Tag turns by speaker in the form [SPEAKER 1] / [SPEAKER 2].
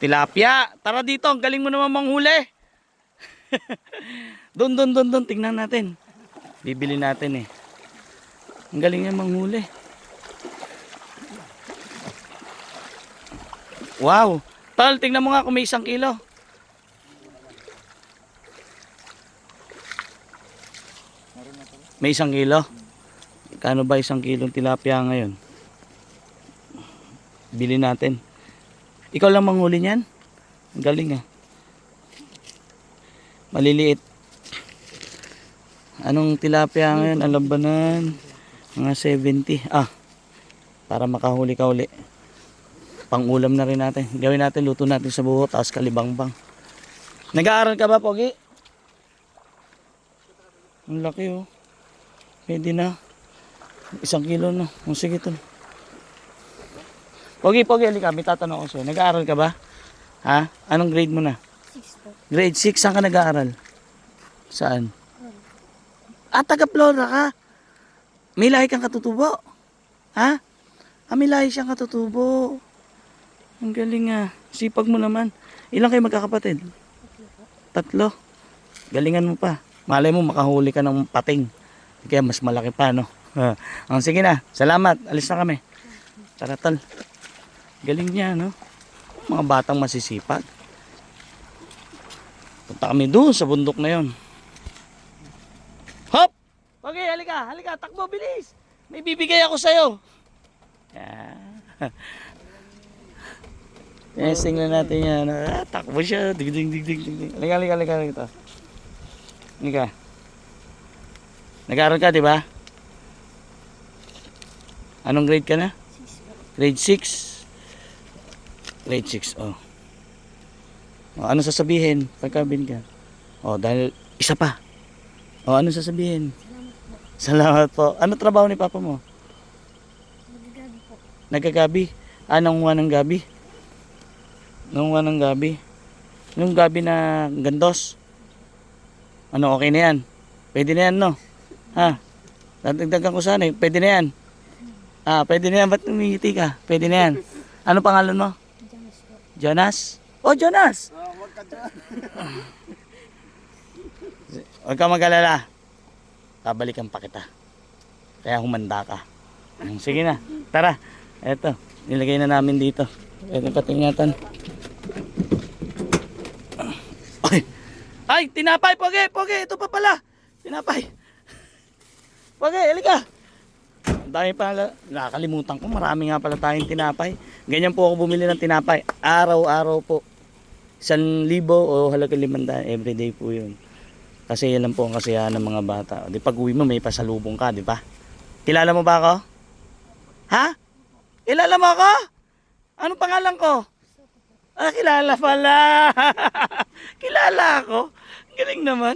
[SPEAKER 1] Tilapia. Tara dito, ang galing mo naman manghuli. Doon. Tingnan natin. Bibili natin eh. Ang galing niya manghuli. Wow. Tol, tingnan mo nga kung may 1 kilo. May 1 kilo? Kano ba 1 kilong tilapia ngayon? Bili natin. Ikaw lang manghuli niyan? Ang galing ah. Maliliit. Anong tilapia ngayon? Ang labanan. Mga 70. Para makahuli ka uli. Pang-ulam na rin natin. Gawin natin, luto natin sa buho, taas kalibangbang. Nag-aaral ka ba, Pogi? Ang laki oh. Pwede na. 1 kilo na. Sige tol. Pogi, halika. May tatanong ako sa'yo. Nag-aaral ka ba? Ha? Anong grade mo na?
[SPEAKER 2] 6 po.
[SPEAKER 1] Grade 6. Saan ka nag-aaral? Saan? Taga Flora ka? May lahi kang katutubo? Ha? May lahi siyang katutubo. Ang galing ah. Sipag mo naman. Ilan kayo magkakapatid? 3. Galingan mo pa. Malay mo makahuli ka ng pating. Kaya mas malaki pa no. Sige na. Salamat. Alis na kami. Tara tol. Galing niya no. Mga batang masisipag. Punta kami doon sa bundok na yon. Hop! Okay, halika. Takbo, bilis. May bibigay ako sa'yo. Testing na natin yan. Takbo siya. Dig. Halika dito. Halika. Nag-aaral ka, di ba? Anong grade ka na?
[SPEAKER 2] 6 po.
[SPEAKER 1] Grade 6. Grade 6, oh. Ano sasabihin pagkabin ka? Dahil isa pa. Ano sasabihin?
[SPEAKER 2] Salamat po.
[SPEAKER 1] Salamat po. Ano trabaho ni papa mo?
[SPEAKER 2] Nagagabi po.
[SPEAKER 1] Nagagabi? Nangunguha ng gabi? Nangunguha ng gabi? Yung gabi na gandos? Ano, okay na yan? Pwede na yan, no? Ha? Dadagdagan ko sana eh. Pwede na yan? Pwede na yan. Ba't umingiti ka? Pwede na yan. Ano pangalan mo?
[SPEAKER 2] James po.
[SPEAKER 1] Jonas? Jonas!
[SPEAKER 3] Huwag ka dyan.
[SPEAKER 1] Huwag ka mag-alala. Babalikan pa kita. Kaya humanda ka. Sige na. Tara. Eto. Nilagay na namin dito. Pwede patingatan. Ay! Tinapay! Pogi! Ito pa pala! Tinapay! Pogi! Halika! Ang dami pala. Nakakalimutan ko. Marami nga pala tayong tinapay. Ganyan po ako bumili ng tinapay. Araw-araw po. 1,000 o halagang 500. Everyday po yun. Kasi yan lang po ang kasiyahan ng mga bata. Di pag uwi mo may pasalubong ka, di ba? Kilala mo ba ako? Ha? Kilala mo ako? Anong pangalan ko? Kilala pala. Kilala ako. Galing naman.